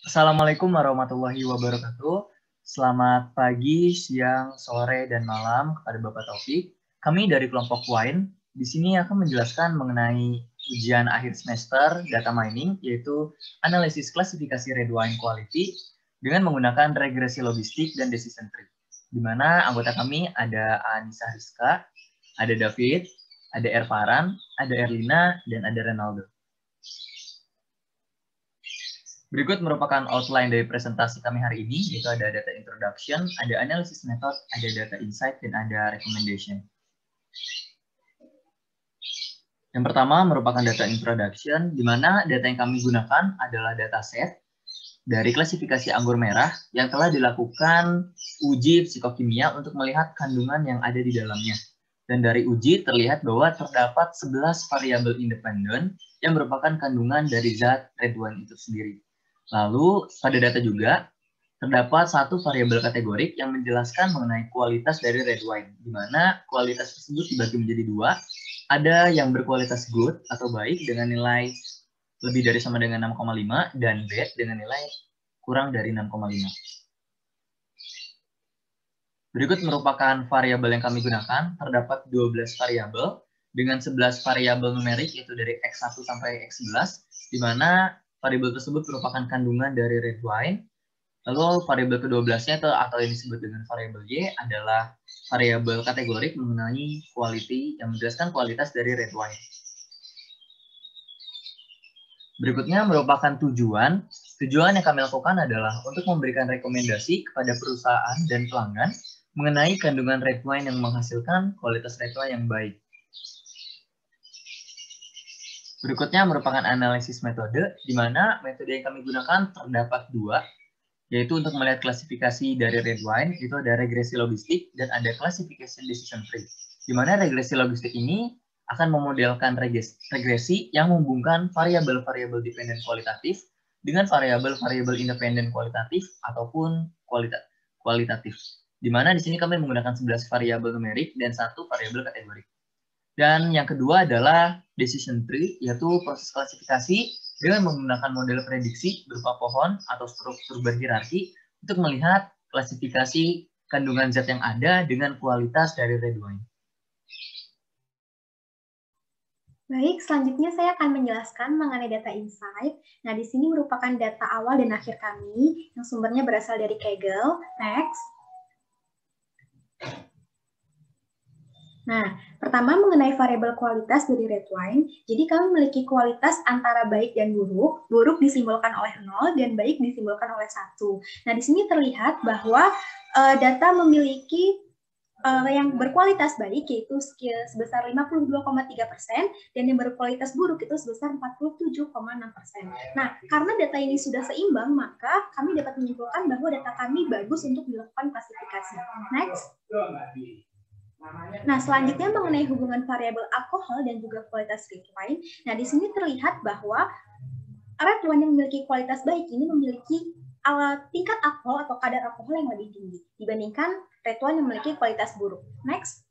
Assalamualaikum warahmatullahi wabarakatuh. Selamat pagi, siang, sore, dan malam kepada Bapak Taufik. Kami dari kelompok Wine di sini akan menjelaskan mengenai ujian akhir semester data mining, yaitu analisis klasifikasi red wine quality dengan menggunakan regresi logistik dan decision tree. Di mana anggota kami ada Anissa Rizka, ada David, ada Erfaran, ada Erlina, dan ada Renaldo. Berikut merupakan outline dari presentasi kami hari ini, yaitu ada data introduction, ada analysis method, ada data insight, dan ada recommendation. Yang pertama merupakan data introduction, di mana data yang kami gunakan adalah dataset dari klasifikasi anggur merah yang telah dilakukan uji psikokimia untuk melihat kandungan yang ada di dalamnya. Dan dari uji terlihat bahwa terdapat 11 variabel independen yang merupakan kandungan dari zat red wine itu sendiri. Lalu pada data juga terdapat satu variabel kategorik yang menjelaskan mengenai kualitas dari red wine, di mana kualitas tersebut dibagi menjadi dua. Ada yang berkualitas good atau baik dengan nilai lebih dari sama dengan 6,5 dan bad dengan nilai kurang dari 6,5. Berikut merupakan variabel yang kami gunakan. Terdapat 12 variabel dengan 11 variabel numerik, yaitu dari X1 sampai X11, di mana variabel tersebut merupakan kandungan dari red wine. Lalu variabel ke-12-nya atau yang disebut dengan variabel Y adalah variabel kategorik mengenai quality yang menjelaskan kualitas dari red wine. Berikutnya merupakan tujuan. Tujuan yang kami lakukan adalah untuk memberikan rekomendasi kepada perusahaan dan pelanggan mengenai kandungan red wine yang menghasilkan kualitas red wine yang baik. Berikutnya merupakan analisis metode, di mana metode yang kami gunakan terdapat dua, yaitu untuk melihat klasifikasi dari red wine, itu ada regresi logistik dan ada classification decision tree. Di mana regresi logistik ini akan memodelkan regresi yang menghubungkan variabel-variabel dependen kualitatif dengan variabel-variabel independen kualitatif ataupun kualitatif. Di mana di sini kami menggunakan 11 variabel numerik dan satu variabel kategorik. Dan yang kedua adalah decision tree, yaitu proses klasifikasi dengan menggunakan model prediksi berupa pohon atau struktur berhierarki untuk melihat klasifikasi kandungan zat yang ada dengan kualitas dari red wine. Baik, selanjutnya saya akan menjelaskan mengenai data insight. Nah, di sini merupakan data awal dan akhir kami yang sumbernya berasal dari Kaggle. Next. Nah, pertama mengenai variabel kualitas dari red wine. Jadi kami memiliki kualitas antara baik dan buruk. Buruk disimbolkan oleh 0 dan baik disimbolkan oleh 1. Nah, di sini terlihat bahwa data memiliki yang berkualitas baik yaitu sebesar 52,3% dan yang berkualitas buruk itu sebesar 47,6%. Nah, karena data ini sudah seimbang, maka kami dapat menyimpulkan bahwa data kami bagus untuk dilakukan klasifikasi. Next. Nah, selanjutnya mengenai hubungan variabel alkohol dan juga kualitas red wine. Nah, di sini terlihat bahwa red wine yang memiliki kualitas baik ini memiliki tingkat alkohol atau kadar alkohol yang lebih tinggi dibandingkan red wine yang memiliki kualitas buruk. Next.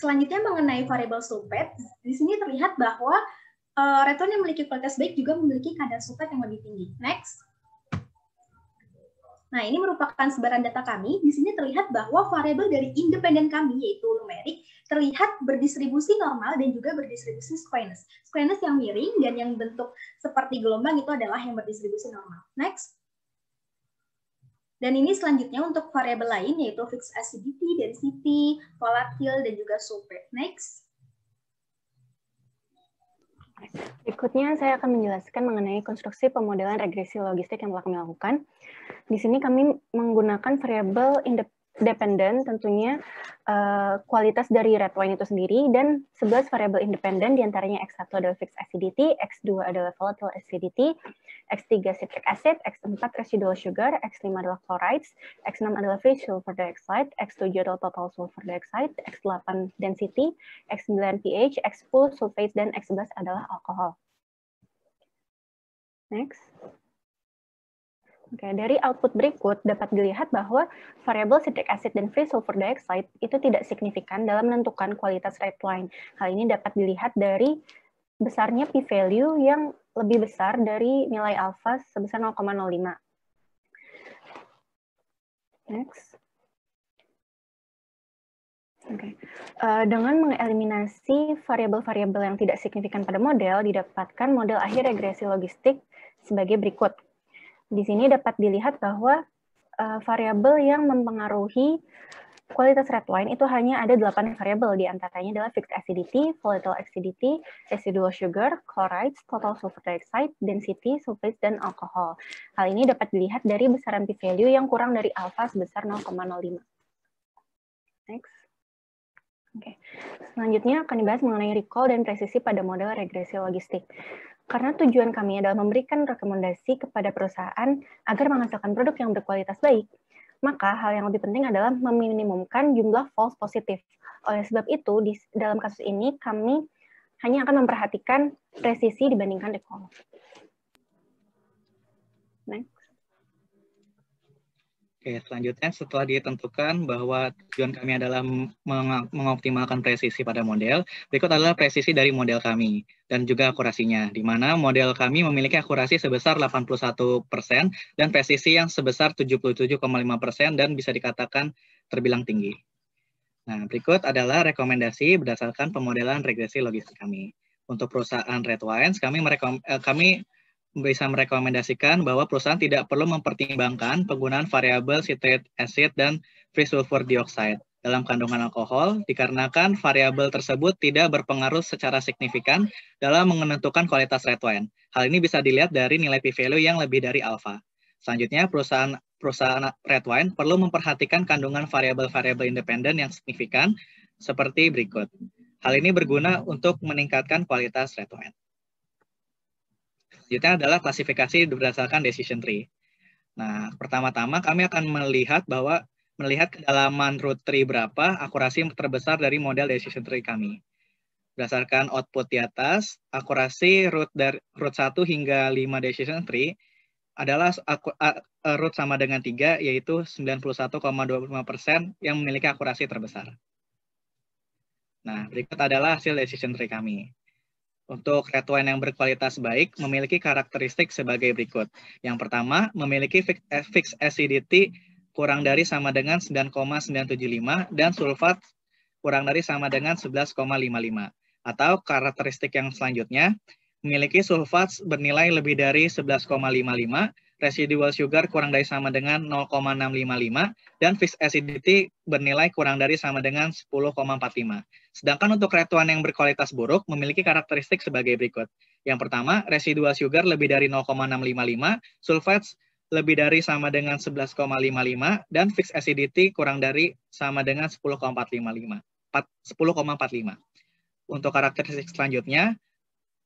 Selanjutnya mengenai variabel sulfat, di sini terlihat bahwa red wine yang memiliki kualitas baik juga memiliki kadar sulfat yang lebih tinggi. Next. Nah, ini merupakan sebaran data kami. Di sini terlihat bahwa variabel dari independen kami, yaitu numerik, terlihat berdistribusi normal dan juga berdistribusi squamous. Squamous yang miring dan yang bentuk seperti gelombang itu adalah yang berdistribusi normal. Next. Dan ini selanjutnya untuk variabel lain, yaitu fixed acidity, density, volatile, dan juga sulfate. Next. Berikutnya saya akan menjelaskan mengenai konstruksi pemodelan regresi logistik yang telah kami lakukan. Di sini kami menggunakan variabel independen, tentunya kualitas dari red wine itu sendiri, dan 11 variabel independen, diantaranya X1 adalah fixed acidity, X2 adalah volatile acidity, X3 citric acid, X4 residual sugar, X5 adalah chlorides, X6 adalah free sulfur dioxide, X7 adalah total sulfur dioxide, X8 density, X9 pH, X10 sulfate, dan X11 adalah alkohol. Next. Oke, dari output berikut dapat dilihat bahwa variabel citric acid dan free sulfur dioxide itu tidak signifikan dalam menentukan kualitas red wine. Hal ini dapat dilihat dari besarnya p-value yang lebih besar dari nilai alfa sebesar 0,05. Next. Okay. Dengan mengeliminasi variabel-variabel yang tidak signifikan pada model, didapatkan model akhir regresi logistik sebagai berikut. Di sini dapat dilihat bahwa variabel yang mempengaruhi kualitas red wine itu hanya ada 8 variabel, di antaranya adalah fixed acidity, volatile acidity, residual sugar, chlorides, total sulfur dioxide, density, sulfates, dan alkohol. Hal ini dapat dilihat dari besaran p-value yang kurang dari alfa sebesar 0,05. Next. Oke. Selanjutnya akan dibahas mengenai recall dan presisi pada model regresi logistik. Karena tujuan kami adalah memberikan rekomendasi kepada perusahaan agar menghasilkan produk yang berkualitas baik, maka hal yang lebih penting adalah meminimumkan jumlah false positif. Oleh sebab itu, dalam kasus ini kami hanya akan memperhatikan presisi dibandingkan recall. Next. Oke, selanjutnya setelah ditentukan bahwa tujuan kami adalah mengoptimalkan presisi pada model, berikut adalah presisi dari model kami dan juga akurasinya, di mana model kami memiliki akurasi sebesar 81% dan presisi yang sebesar 77,5% dan bisa dikatakan terbilang tinggi. Nah, berikut adalah rekomendasi berdasarkan pemodelan regresi logistik kami. Untuk perusahaan Red Wines, kami bisa merekomendasikan bahwa perusahaan tidak perlu mempertimbangkan penggunaan variabel citric acid dan free sulfur dioxide dalam kandungan alkohol dikarenakan variabel tersebut tidak berpengaruh secara signifikan dalam menentukan kualitas red wine. Hal ini bisa dilihat dari nilai p-value yang lebih dari alfa. Selanjutnya, perusahaan red wine perlu memperhatikan kandungan variabel-variabel independen yang signifikan seperti berikut. Hal ini berguna untuk meningkatkan kualitas red wine. Selanjutnya adalah klasifikasi berdasarkan decision tree. Nah, pertama-tama kami akan melihat kedalaman root tree berapa akurasi terbesar dari model decision tree kami. Berdasarkan output di atas, akurasi root 1 hingga 5 decision tree adalah root sama dengan 3, yaitu 91,25% yang memiliki akurasi terbesar. Nah, berikut adalah hasil decision tree kami. Untuk red wine yang berkualitas baik memiliki karakteristik sebagai berikut. Yang pertama, memiliki fixed acidity kurang dari sama dengan 9,975 dan sulfat kurang dari sama dengan 11,55. Atau karakteristik yang selanjutnya, memiliki sulfat bernilai lebih dari 11,55, residual sugar kurang dari sama dengan 0,655, dan fixed acidity bernilai kurang dari sama dengan 10,45. Sedangkan untuk red wine yang berkualitas buruk memiliki karakteristik sebagai berikut. Yang pertama, residual sugar lebih dari 0,655, sulfates lebih dari sama dengan 11,55, dan fixed acidity kurang dari sama dengan 10,45. Untuk karakteristik selanjutnya,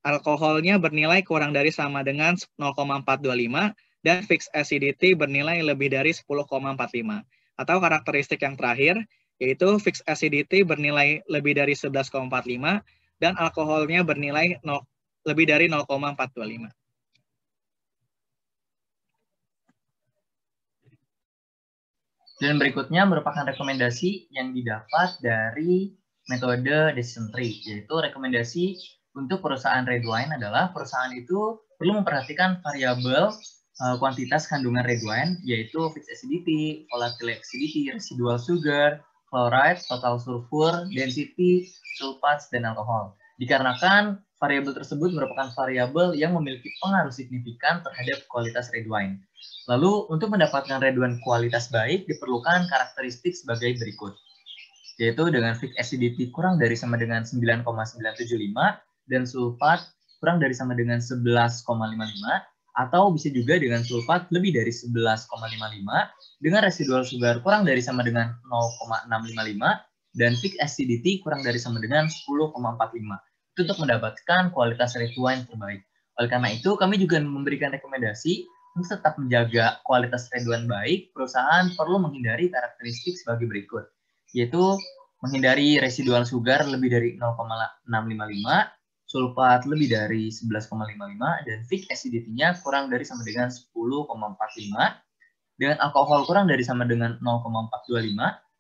alkoholnya bernilai kurang dari sama dengan 0,425, dan fixed acidity bernilai lebih dari 10,45. Atau karakteristik yang terakhir, yaitu fixed acidity bernilai lebih dari 11,45 dan alkoholnya bernilai lebih dari 0,425. Dan berikutnya merupakan rekomendasi yang didapat dari metode decision tree, yaitu rekomendasi untuk perusahaan red wine adalah perusahaan itu perlu memperhatikan variabel kuantitas kandungan red wine, yaitu fixed acidity, volatile acidity, residual sugar, chloride, total sulfur, density, sulfates, dan alkohol. Dikarenakan variabel tersebut merupakan variabel yang memiliki pengaruh signifikan terhadap kualitas red wine. Lalu, untuk mendapatkan red wine kualitas baik, diperlukan karakteristik sebagai berikut, yaitu dengan fixed acidity kurang dari sama dengan 9,975 dan sulfat kurang dari sama dengan 11,55, atau bisa juga dengan sulfat lebih dari 11,55 dengan residual sugar kurang dari sama dengan 0,655 dan fixed acidity kurang dari sama dengan 10,45. Itu untuk mendapatkan kualitas red wine terbaik. Oleh karena itu, kami juga memberikan rekomendasi untuk tetap menjaga kualitas red wine baik, perusahaan perlu menghindari karakteristik sebagai berikut, yaitu menghindari residual sugar lebih dari 0,655, sulfat lebih dari 11,55, dan fixed acidity-nya kurang dari sama dengan 10,45, dengan alkohol kurang dari sama dengan 0,425,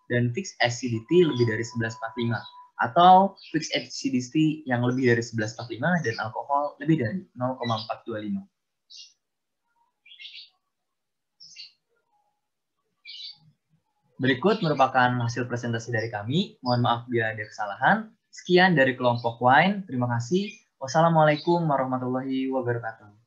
dan fixed acidity lebih dari 11,45. atau fixed acidity yang lebih dari 1145 dan alkohol lebih dari 0,425. Berikut merupakan hasil presentasi dari kami. Mohon maaf bila ada kesalahan. Sekian dari kelompok wine. Terima kasih. Wassalamualaikum warahmatullahi wabarakatuh.